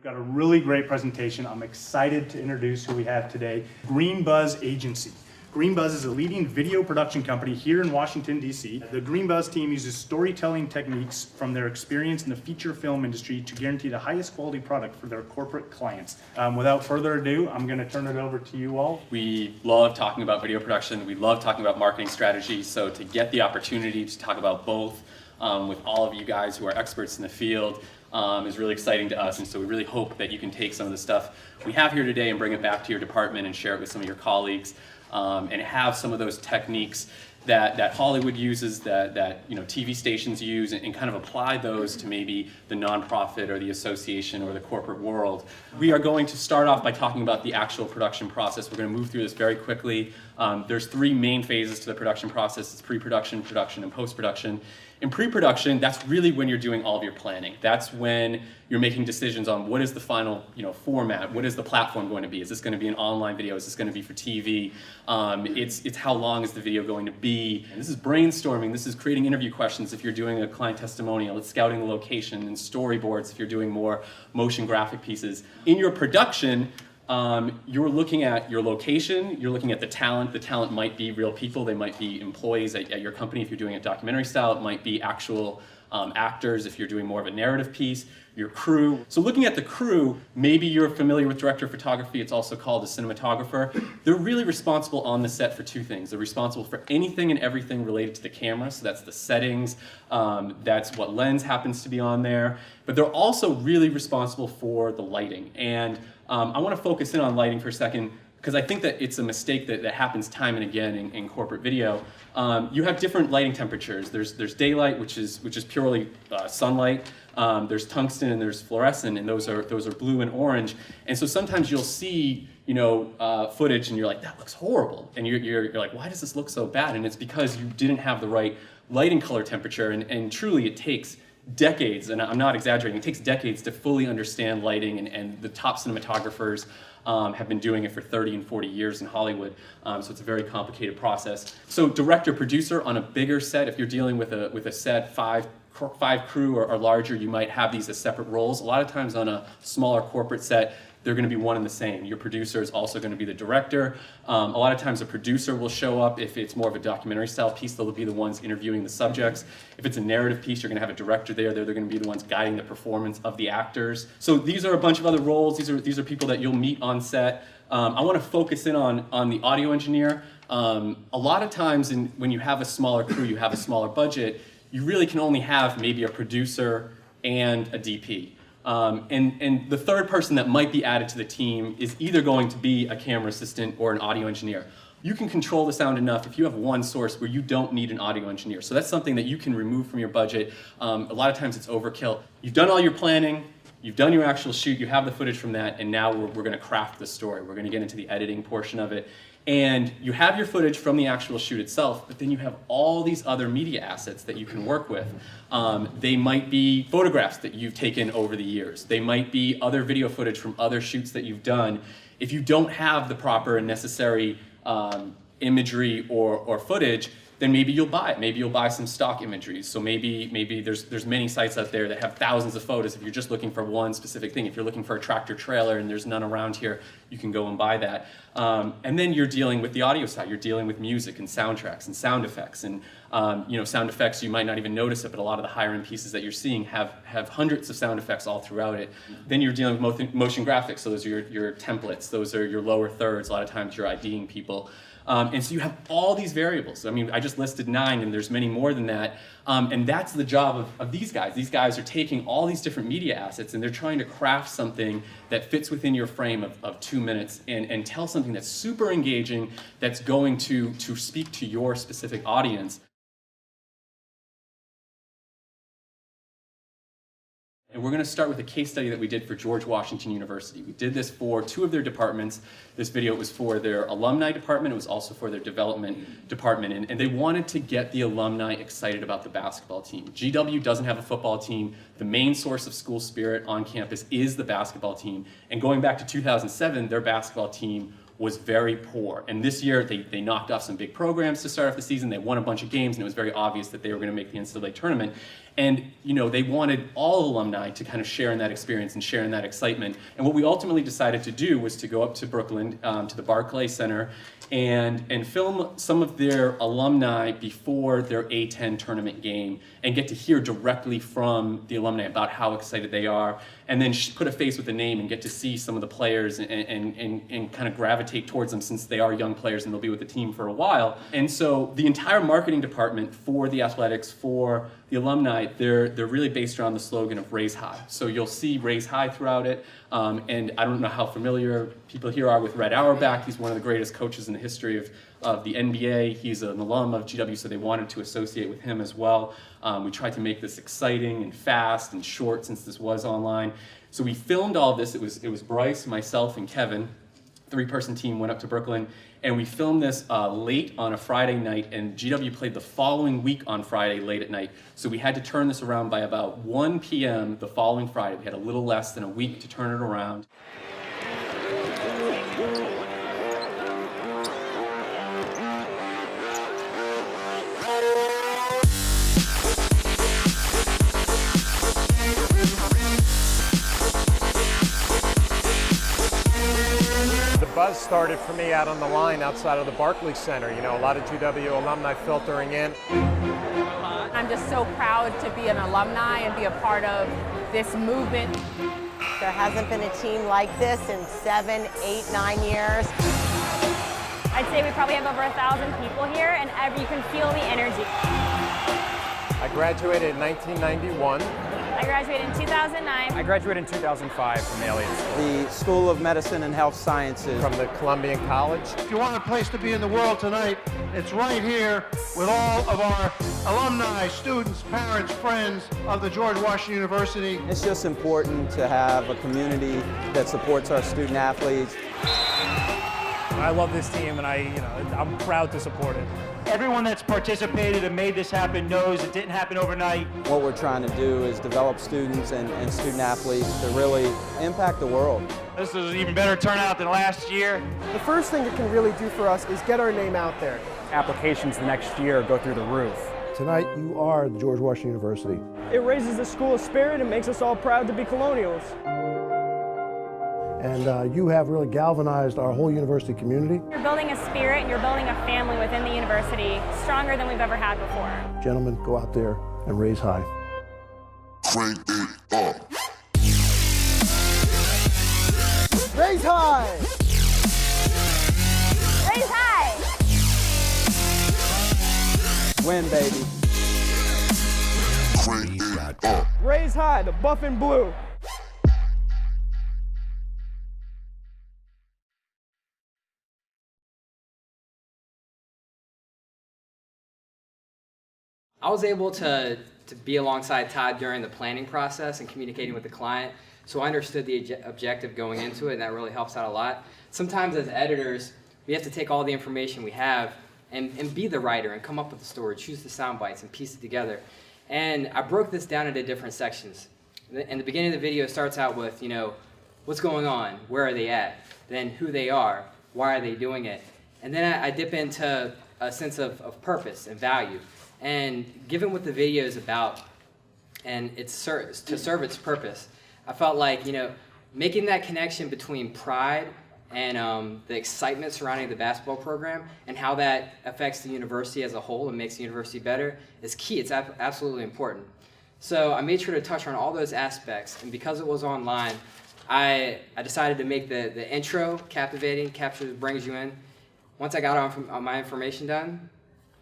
Got a really great presentation. I'm excited to introduce who we have today, Green Buzz Agency. Green Buzz is a leading video production company here in Washington, D.C. The Green Buzz team uses storytelling techniques from their experience in the feature film industry to guarantee the highest quality product for their corporate clients. Without further ado, I'm going to turn it over to you all. We love talking about video production. We love talking about marketing strategy. So to get the opportunity to talk about both with all of you guys who are experts in the field is really exciting to us. And so we really hope that you can take some of the stuff we have here today and bring it back to your department and share it with some of your colleagues. And have some of those techniques that Hollywood uses, that TV stations use, and kind of apply those to maybe the nonprofit or the association or the corporate world. We are going to start off by talking about the actual production process. We're going to move through this very quickly. There's three main phases to the production process. It's pre-production, production, and post-production. In pre-production, that's really when you're doing all of your planning. That's when you're making decisions on what is the final format, what is the platform going to be? Is this going to be an online video? Is this going to be for TV? It's how long is the video going to be? And this is brainstorming. This is creating interview questions if you're doing a client testimonial. It's scouting the location and storyboards if you're doing more motion graphic pieces. In your production, you're looking at your location, you're looking at the talent. The talent might be real people, they might be employees at your company if you're doing a documentary style, it might be actual actors if you're doing more of a narrative piece, your crew. So looking at the crew, maybe you're familiar with director of photography, it's also called a cinematographer. They're really responsible on the set for two things. They're responsible for anything and everything related to the camera, so that's the settings, that's what lens happens to be on there, but they're also really responsible for the lighting. And I want to focus in on lighting for a second because I think that it's a mistake that happens time and again in corporate video. You have different lighting temperatures. There's daylight, which is purely sunlight. There's tungsten and there's fluorescent, and those are blue and orange. And so sometimes you'll see footage and you're like, that looks horrible, and you're like, why does this look so bad? And it's because you didn't have the right lighting color temperature, and truly it takes decades, and I'm not exaggerating, it takes decades to fully understand lighting, and the top cinematographers have been doing it for 30 and 40 years in Hollywood, so it's a very complicated process. So director, producer on a bigger set, if you're dealing with a set, five crew or larger, you might have these as separate roles. A lot of times on a smaller corporate set, they're going to be one and the same. Your producer is also going to be the director. A lot of times a producer will show up. If it's more of a documentary style piece, they'll be the ones interviewing the subjects. If it's a narrative piece, you're going to have a director there. They're going to be the ones guiding the performance of the actors. So these are a bunch of other roles. These are people that you'll meet on set. I want to focus in on the audio engineer. A lot of times when you have a smaller crew, you have a smaller budget, you really can only have maybe a producer and a DP. And the third person that might be added to the team is either going to be a camera assistant or an audio engineer. You can control the sound enough if you have one source where you don't need an audio engineer. So that's something that you can remove from your budget. A lot of times it's overkill. You've done all your planning, you've done your actual shoot, you have the footage from that, and now we're going to craft the story. We're going to get into the editing portion of it. And you have your footage from the actual shoot itself, but then you have all these other media assets that you can work with. They might be photographs that you've taken over the years. They might be other video footage from other shoots that you've done. If you don't have the proper and necessary imagery or footage, then maybe you'll buy it. Maybe you'll buy some stock imagery. So maybe there's many sites out there that have thousands of photos if you're just looking for one specific thing. If you're looking for a tractor trailer and there's none around here, you can go and buy that. And then you're dealing with the audio side. You're dealing with music and soundtracks and sound effects. And sound effects, you might not even notice it, but a lot of the higher end pieces that you're seeing have hundreds of sound effects all throughout it. Then you're dealing with motion graphics. So those are your templates. Those are your lower thirds. A lot of times you're IDing people. And so you have all these variables. I mean, I just listed 9, and there's many more than that. And that's the job of these guys. These guys are taking all these different media assets, and they're trying to craft something that fits within your frame of 2 minutes and tell something that's super engaging, that's going to speak to your specific audience. And we're going to start with a case study that we did for George Washington University. We did this for 2 of their departments. This video was for their alumni department. It was also for their development department. And they wanted to get the alumni excited about the basketball team. GW doesn't have a football team. The main source of school spirit on campus is the basketball team. And going back to 2007, their basketball team was very poor. And this year, they knocked off some big programs to start off the season. They won a bunch of games, and it was very obvious that they were going to make the NCAA tournament. And they wanted all alumni to kind of share in that experience and share in that excitement. And what we ultimately decided to do was to go up to Brooklyn, to the Barclay Center, and film some of their alumni before their A10 tournament game and get to hear directly from the alumni about how excited they are, and then put a face with a name and get to see some of the players and kind of gravitate towards them, since they are young players and they'll be with the team for a while. And so the entire marketing department for the athletics, for the alumni, they're really based around the slogan of Raise High. So you'll see Raise High throughout it. And I don't know how familiar people here are with Red Auerbach. He's one of the greatest coaches in the history of the NBA. He's an alum of GW, so they wanted to associate with him as well. We tried to make this exciting and fast and short, since this was online. So we filmed all of this. It was Bryce, myself, and Kevin. Three-person team went up to Brooklyn, and we filmed this late on a Friday night, and GW played the following week on Friday late at night. So we had to turn this around by about 1 p.m. the following Friday. We had a little less than a week to turn it around. Buzz started for me out on the line outside of the Barclay Center. A lot of GW alumni filtering in. I'm just so proud to be an alumni and be a part of this movement. There hasn't been a team like this in 7, 8, 9 years. I'd say we probably have over 1,000 people here, and you can feel the energy. I graduated in 1991. I graduated in 2009. I graduated in 2005 from Elliott School. The School of Medicine and Health Sciences. From the Columbian College. If you want a place to be in the world tonight, it's right here with all of our alumni, students, parents, friends of the George Washington University. It's just important to have a community that supports our student athletes. I love this team, and I'm proud to support it. Everyone that's participated and made this happen knows it didn't happen overnight. What we're trying to do is develop students and student athletes to really impact the world. This is an even better turnout than last year. The first thing it can really do for us is get our name out there. Applications the next year go through the roof. Tonight, you are the George Washington University. It raises the school spirit and makes us all proud to be Colonials. And you have really galvanized our whole university community. You're building a spirit and you're building a family within the university stronger than we've ever had before. Gentlemen, go out there and raise high. Crank it up. Raise high! Raise high! Win, baby. Crank it up. Raise high, the buff and blue. I was able to be alongside Todd during the planning process and communicating with the client, so I understood the objective going into it, and that really helps out a lot. Sometimes as editors, we have to take all the information we have and be the writer and come up with the story, choose the sound bites and piece it together. And I broke this down into different sections. In the beginning of the video, it starts out with, what's going on, where are they at, then who they are, why are they doing it, and then I dip into a sense of purpose and value. And given what the video is about and to serve its purpose, I felt like, making that connection between pride and the excitement surrounding the basketball program and how that affects the university as a whole and makes the university better is key. It's absolutely important. So I made sure to touch on all those aspects, and because it was online, I decided to make the intro captivating, brings you in. Once I got all my information done,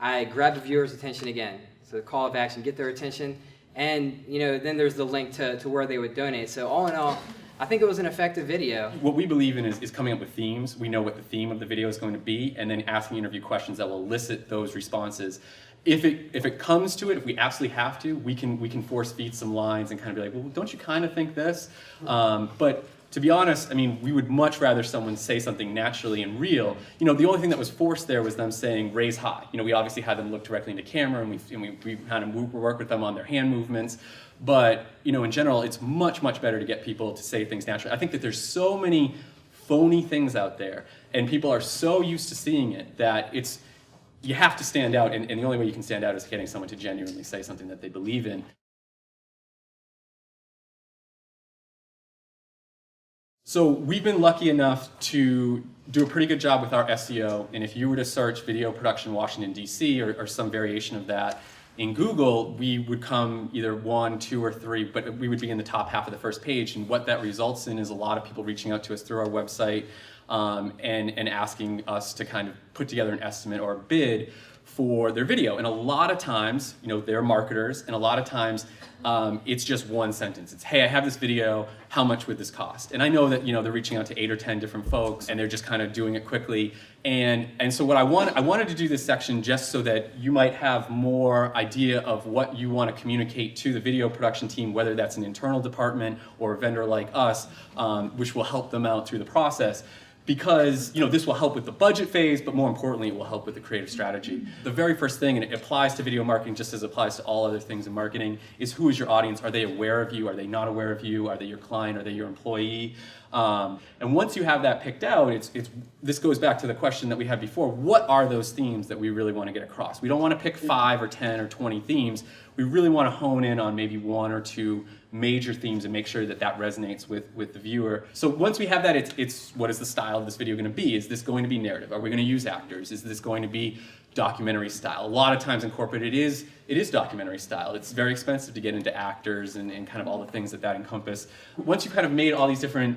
I grabbed the viewer's attention again. So the call of action, get their attention, and then there's the link to where they would donate. So all in all, I think it was an effective video. What we believe in is coming up with themes. We know what the theme of the video is going to be, and then asking interview questions that will elicit those responses. If it comes to it, if we absolutely have to, we can force feed some lines and kind of be like, well, don't you kind of think this? But to be honest, we would much rather someone say something naturally and real. The only thing that was forced there was them saying raise high. We obviously had them look directly into camera, and we kind of work with them on their hand movements. But in general, it's much better to get people to say things naturally. I think that there's so many phony things out there, and people are so used to seeing it that you have to stand out, and the only way you can stand out is getting someone to genuinely say something that they believe in. So we've been lucky enough to do a pretty good job with our SEO, and if you were to search video production Washington, D.C. or some variation of that in Google, we would come either 1, 2, or 3, but we would be in the top half of the first page, and what that results in is a lot of people reaching out to us through our website and asking us to kind of put together an estimate or a bid for their video. And a lot of times, they're marketers, and a lot of times it's just one sentence. It's, hey, I have this video, how much would this cost? And I know that, they're reaching out to 8 or 10 different folks, and they're just kind of doing it quickly. And so what I wanted to do this section just so that you might have more idea of what you want to communicate to the video production team, whether that's an internal department or a vendor like us, which will help them out through the process. Because this will help with the budget phase, but more importantly, it will help with the creative strategy. The very first thing, and it applies to video marketing just as it applies to all other things in marketing, is who is your audience? Are they aware of you? Are they not aware of you? Are they your client? Are they your employee? And once you have that picked out, this goes back to the question that we had before. What are those themes that we really want to get across? We don't want to pick 5 or 10 or 20 themes. We really want to hone in on maybe 1 or 2 major themes and make sure that that resonates with the viewer. So once we have that, it's what is the style of this video going to be? Is this going to be narrative? Are we going to use actors? Is this going to be documentary style? A lot of times in corporate it is documentary style. It's very expensive to get into actors and kind of all the things that encompass. Once you've kind of made all these different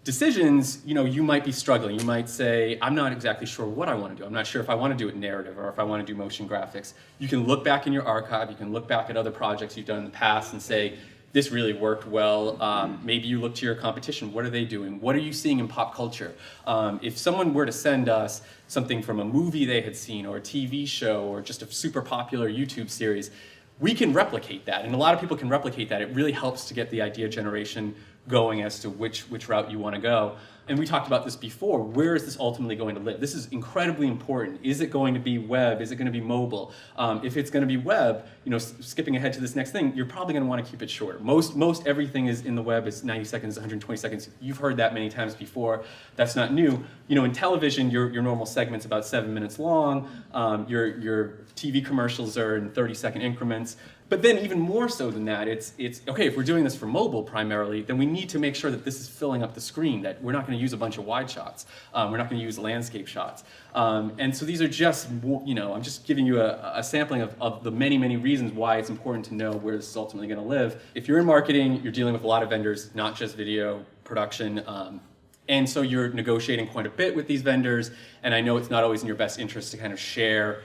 decisions, you might be struggling. You might say, I'm not exactly sure what I want to do. I'm not sure if I want to do it narrative or if I want to do motion graphics. You can look back in your archive, you can look back at other projects you've done in the past and say, this really worked well. Maybe you look to your competition. What are they doing? What are you seeing in pop culture? If someone were to send us something from a movie they had seen or a TV show or just a super popular YouTube series, we can replicate that. And a lot of people can replicate that. It really helps to get the idea generation going as to which route you want to go. And we talked about this before. Where is this ultimately going to live? This is incredibly important. Is it going to be web? Is it going to be mobile? If it's going to be web, skipping ahead to this next thing, you're probably going to want to keep it shorter. Most everything is in the web is 90 seconds, 120 seconds. You've heard that many times before. That's not new. In television, your normal segment's about 7 minutes long. Your TV commercials are in 30-second increments. But then even more so than that, it's okay, if we're doing this for mobile primarily, then we need to make sure that this is filling up the screen, that we're not going to use a bunch of wide shots. We're not going to use landscape shots. And so these are just, I'm just giving you a sampling of the many, many reasons why it's important to know where this is ultimately going to live. If you're in marketing, you're dealing with a lot of vendors, not just video production. And so you're negotiating quite a bit with these vendors, and I know it's not always in your best interest to kind of share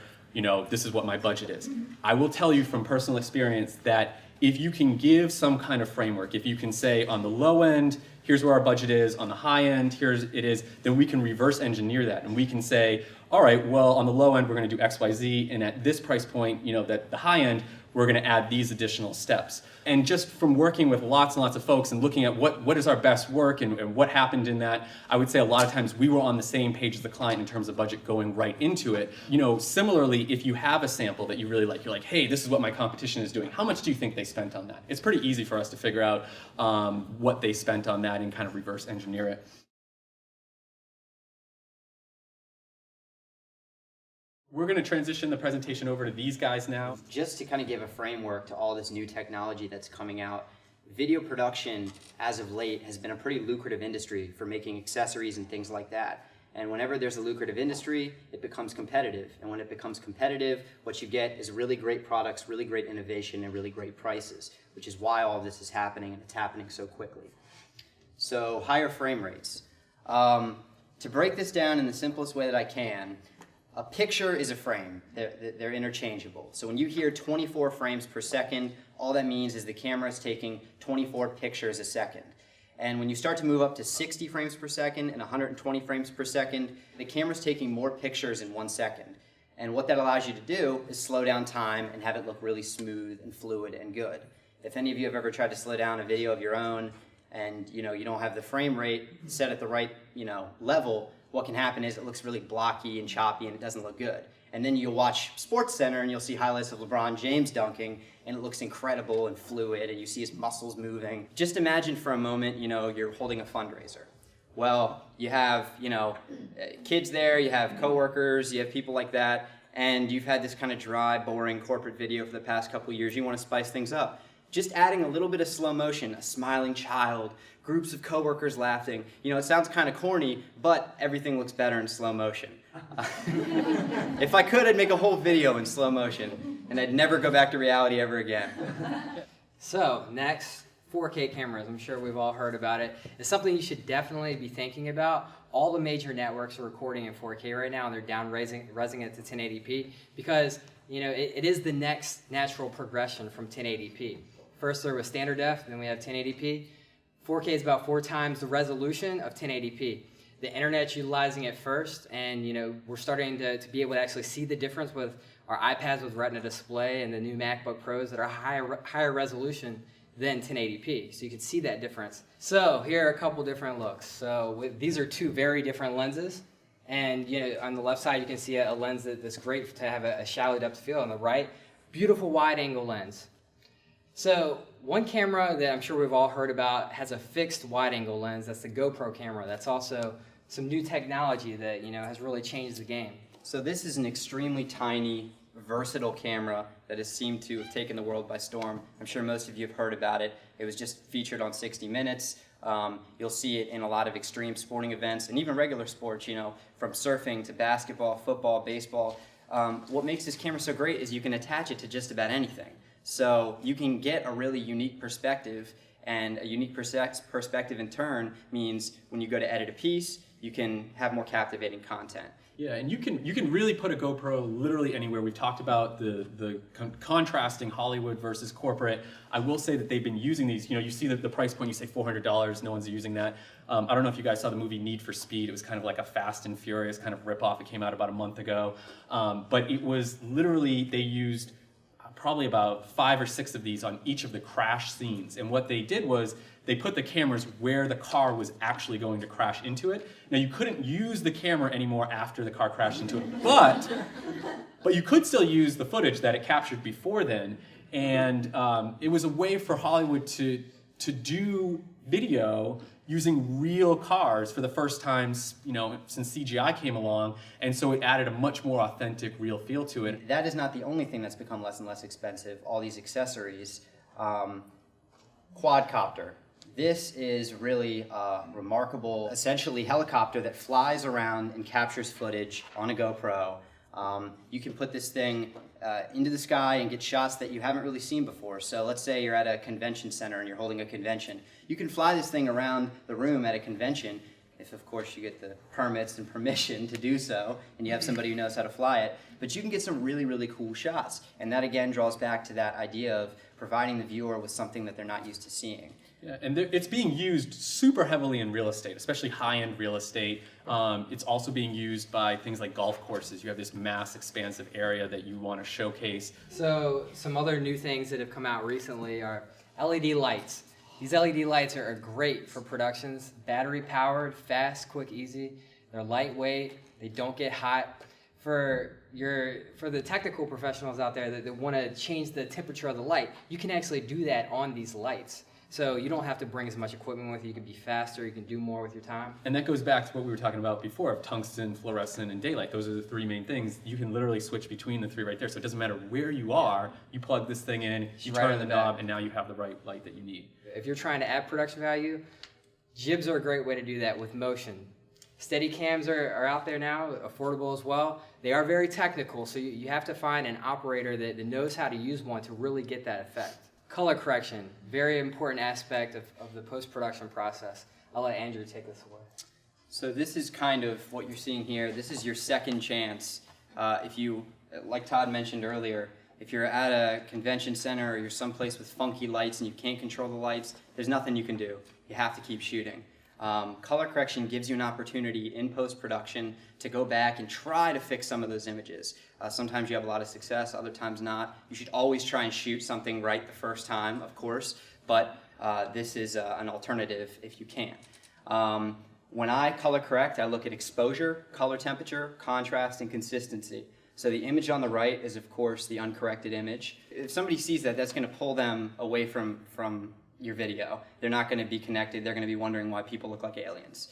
this is what my budget is. I will tell you from personal experience that if you can give some kind of framework, if you can say on the low end, here's where our budget is, on the high end, here's it is, then we can reverse engineer that. And we can say, all right, well, on the low end, we're going to do X, Y, Z, and at this price point, that the high end, we're going to add these additional steps. And just from working with lots and lots of folks and looking at what is our best work and what happened in that, I would say a lot of times we were on the same page as the client in terms of budget going right into it. Similarly, if you have a sample that you really like, you're like, hey, this is what my competition is doing. How much do you think they spent on that? It's pretty easy for us to figure out what they spent on that and kind of reverse engineer it. We're going to transition the presentation over to these guys now. Just to kind of give a framework to all this new technology that's coming out, video production as of late has been a pretty lucrative industry for making accessories and things like that. And whenever there's a lucrative industry, it becomes competitive. And when it becomes competitive, what you get is really great products, really great innovation, and really great prices, which is why all of this is happening, and it's happening so quickly. So higher frame rates. To break this down in the simplest way that I can, a picture is a frame. They're interchangeable. So when you hear 24 frames per second, all that means is the camera is taking 24 pictures a second. And when you start to move up to 60 frames per second and 120 frames per second, the camera's taking more pictures in 1 second. And what that allows you to do is slow down time and have it look really smooth and fluid and good. If any of you have ever tried to slow down a video of your own and you don't have the frame rate set at the right level, what can happen is it looks really blocky and choppy and it doesn't look good. And then you'll watch SportsCenter and you'll see highlights of LeBron James dunking and it looks incredible and fluid and you see his muscles moving. Just imagine for a moment, you're holding a fundraiser. Well, you have, kids there, you have coworkers, you have people like that, and you've had this kind of dry, boring corporate video for the past couple of years. You want to spice things up. just adding a little bit of slow motion, a smiling child, groups of coworkers laughing. You know, it sounds kind of corny, but everything looks better in slow motion. If I could, I'd make a whole video in slow motion, and I'd never go back to reality ever again. So, next, 4K cameras. I'm sure we've all heard about it. It's something you should definitely be thinking about. All the major networks are recording in 4K right now, and they're resing it to 1080p because, you know, it is the next natural progression from 1080p. First there was standard def, then we have 1080p. 4K is about 4 times the resolution of 1080p. The internet's utilizing it first, and you know, we're starting to be able to actually see the difference with our iPads with Retina display and the new MacBook Pros that are higher resolution than 1080p. So you can see that difference. So here are a couple different looks. So these are 2 very different lenses. And you know, on the left side you can see a lens that's great to have a shallow depth of field. On the right, beautiful wide angle lens. So one camera that I'm sure we've all heard about has a fixed wide angle lens. That's the GoPro camera. That's also some new technology that, you know, has really changed the game. So this is an extremely tiny, versatile camera that has seemed to have taken the world by storm. I'm sure most of you have heard about it. It was just featured on 60 Minutes. You'll see it in a lot of extreme sporting events and even regular sports, you know, from surfing to basketball, football, baseball. What makes this camera so great is you can attach it to just about anything. So you can get a really unique perspective, and a unique perspective in turn means when you go to edit a piece, you can have more captivating content. Yeah, and you can really put a GoPro literally anywhere. We've talked about the contrasting Hollywood versus corporate. I will say that they've been using these. You know, you see the price point, you say $400, no one's using that. I don't know if you guys saw the movie Need for Speed. It was kind of like a Fast and Furious kind of ripoff. It came out about a month ago. But it was literally, they used probably about 5 or 6 of these on each of the crash scenes. And what they did was they put the cameras where the car was actually going to crash into it. Now you couldn't use the camera anymore after the car crashed into it, but you could still use the footage that it captured before then. And it was a way for Hollywood to do video using real cars for the first time, you know, since CGI came along, and so it added a much more authentic, real feel to it. That is not the only thing that's become less and less expensive. All these accessories, quadcopter. This is really a remarkable, essentially helicopter that flies around and captures footage on a GoPro. You can put this thing into the sky and get shots that you haven't really seen before. So let's say you're at a convention center and you're holding a convention. You can fly this thing around the room at a convention, if of course you get the permits and permission to do so, and you have somebody who knows how to fly it. But you can get some really, really cool shots. And that again draws back to that idea of providing the viewer with something that they're not used to seeing. Yeah, and it's being used super heavily in real estate, especially high-end real estate. It's also being used by things like golf courses. You have this mass, expansive area that you want to showcase. So some other new things that have come out recently are LED lights. These LED lights are great for productions. Battery-powered, fast, quick, easy. They're lightweight. They don't get hot. For the technical professionals out there that want to change the temperature of the light, you can actually do that on these lights. So you don't have to bring as much equipment with you. You can be faster. You can do more with your time. And that goes back to what we were talking about before of tungsten, fluorescent, and daylight. Those are the 3 main things. You can literally switch between the 3 right there. So it doesn't matter where you are. You plug this thing in, you turn the knob, and now you have the right light that you need. If you're trying to add production value, jibs are a great way to do that with motion. Steady cams are out there now, affordable as well. They are very technical, so you have to find an operator that knows how to use one to really get that effect. Color correction, very important aspect of the post-production process. I'll let Andrew take this away. So this is kind of what you're seeing here. This is your second chance. If you, like Todd mentioned earlier, if you're at a convention center or you're someplace with funky lights and you can't control the lights, there's nothing you can do. You have to keep shooting. Color correction gives you an opportunity in post-production to go back and try to fix some of those images. Sometimes you have a lot of success, other times not. You should always try and shoot something right the first time, of course, but this is an alternative if you can. When I color correct, I look at exposure, color temperature, contrast, and consistency. So the image on the right is, of course, the uncorrected image. If somebody sees that, that's going to pull them away from your video. They're not going to be connected. They're going to be wondering why people look like aliens.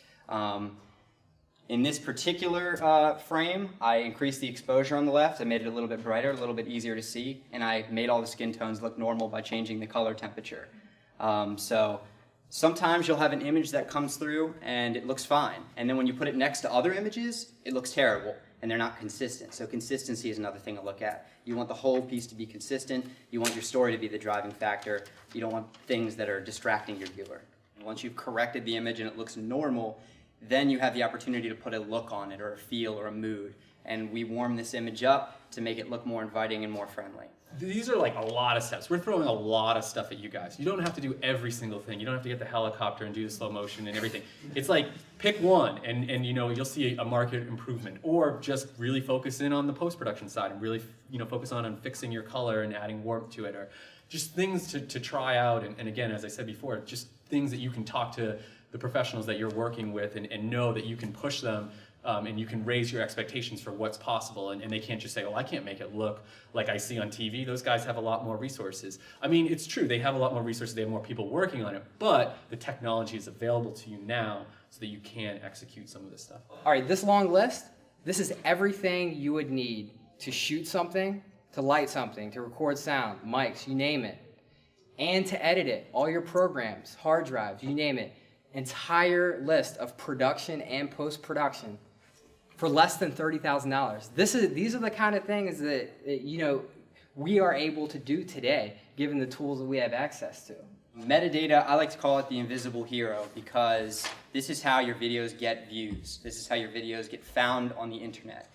In this particular frame, I increased the exposure on the left. I made it a little bit brighter, a little bit easier to see, and I made all the skin tones look normal by changing the color temperature. So sometimes you'll have an image that comes through and it looks fine, and then when you put it next to other images, it looks terrible, and they're not consistent. So consistency is another thing to look at. You want the whole piece to be consistent. You want your story to be the driving factor. You don't want things that are distracting your viewer. Once you've corrected the image and it looks normal, then you have the opportunity to put a look on it, or a feel, or a mood. And we warm this image up to make it look more inviting and more friendly. These are like a lot of steps. We're throwing a lot of stuff at you guys. You don't have to do every single thing. You don't have to get the helicopter and do the slow motion and everything. It's like, pick one and you know, you'll see a market improvement. Or just really focus in on the post-production side and really, you know, focus on fixing your color and adding warmth to it, or just things to try out. And again, as I said before, just things that you can talk to the professionals that you're working with and know that you can push them, and you can raise your expectations for what's possible, and they can't just say, oh, I can't make it look like I see on TV. Those guys have a lot more resources. I mean, it's true, they have a lot more resources, they have more people working on it, but the technology is available to you now so that you can execute some of this stuff. All right, this long list, this is everything you would need to shoot something, to light something, to record sound, mics, you name it, and to edit it, all your programs, hard drives, you name it. Entire list of production and post-production for less than $30,000. These are the kind of things that you know, we are able to do today, given the tools that we have access to. Metadata, I like to call it the invisible hero, because this is how your videos get views. This is how your videos get found on the internet.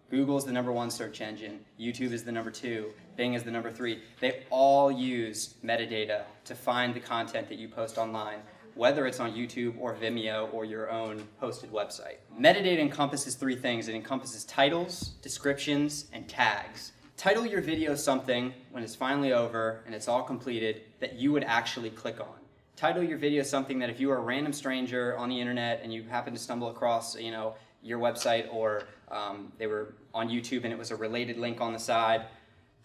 Google is the #1 search engine. YouTube is the #2. Bing is the #3. They all use metadata to find the content that you post online, whether it's on YouTube or Vimeo or your own hosted website. Metadata encompasses 3 things. It encompasses titles, descriptions, and tags. Title your video something when it's finally over and it's all completed that you would actually click on. Title your video something that if you were a random stranger on the internet and you happen to stumble across, you know, your website, or they were on YouTube and it was a related link on the side,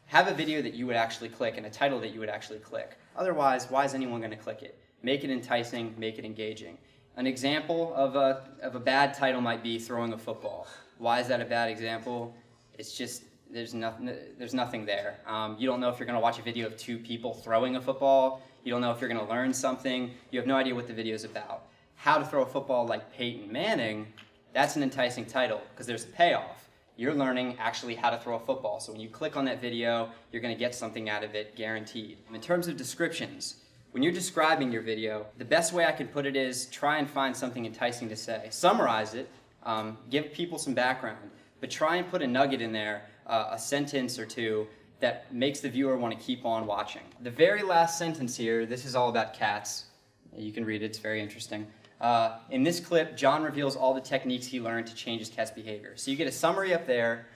have a video that you would actually click and a title that you would actually click. Otherwise, why is anyone going to click it? Make it enticing, make it engaging. An example of a bad title might be throwing a football. Why is that a bad example? It's just, there's nothing there. You don't know if you're going to watch a video of 2 people throwing a football. You don't know if you're going to learn something. You have no idea what the video is about. How to throw a football like Peyton Manning, that's an enticing title because there's a payoff. You're learning actually how to throw a football. So when you click on that video, you're going to get something out of it, guaranteed. In terms of descriptions, when you're describing your video, the best way I can put it is try and find something enticing to say. Summarize it, give people some background, but try and put a nugget in there, a sentence or 2 that makes the viewer want to keep on watching. The very last sentence here, this is all about cats. You can read it, it's very interesting. In this clip, John reveals all the techniques he learned to change his cat's behavior. So you get a summary up there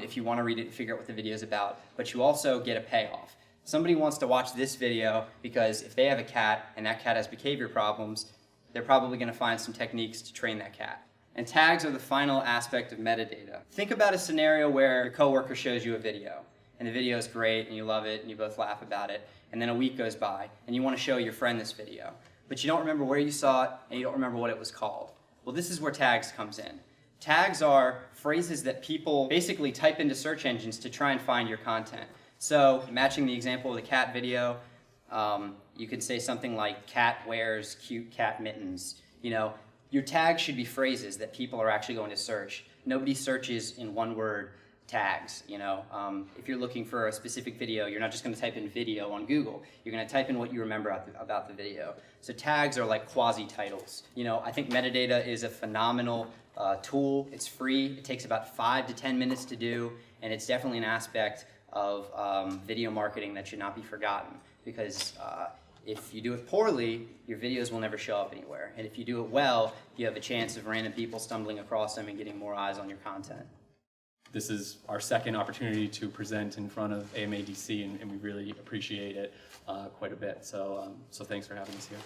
if you want to read it and figure out what the video is about, but you also get a payoff. Somebody wants to watch this video because if they have a cat and that cat has behavior problems, they're probably going to find some techniques to train that cat. And tags are the final aspect of metadata. Think about a scenario where your coworker shows you a video, and the video is great and you love it and you both laugh about it, and then a week goes by and you want to show your friend this video, but you don't remember where you saw it and you don't remember what it was called. Well, this is where tags comes in. Tags are phrases that people basically type into search engines to try and find your content. So, matching the example of the cat video, you could say something like, cat wears cute cat mittens. You know, your tags should be phrases that people are actually going to search. Nobody searches in one-word tags, you know. If you're looking for a specific video, you're not just going to type in video on Google. You're going to type in what you remember about the video. So tags are like quasi-titles. You know, I think metadata is a phenomenal tool. It's free. It takes about 5 to 10 minutes to do, and it's definitely an aspect of video marketing that should not be forgotten, because if you do it poorly, your videos will never show up anywhere. And if you do it well, you have a chance of random people stumbling across them and getting more eyes on your content. This is our second opportunity to present in front of AMADC, and we really appreciate it quite a bit. So thanks for having us here.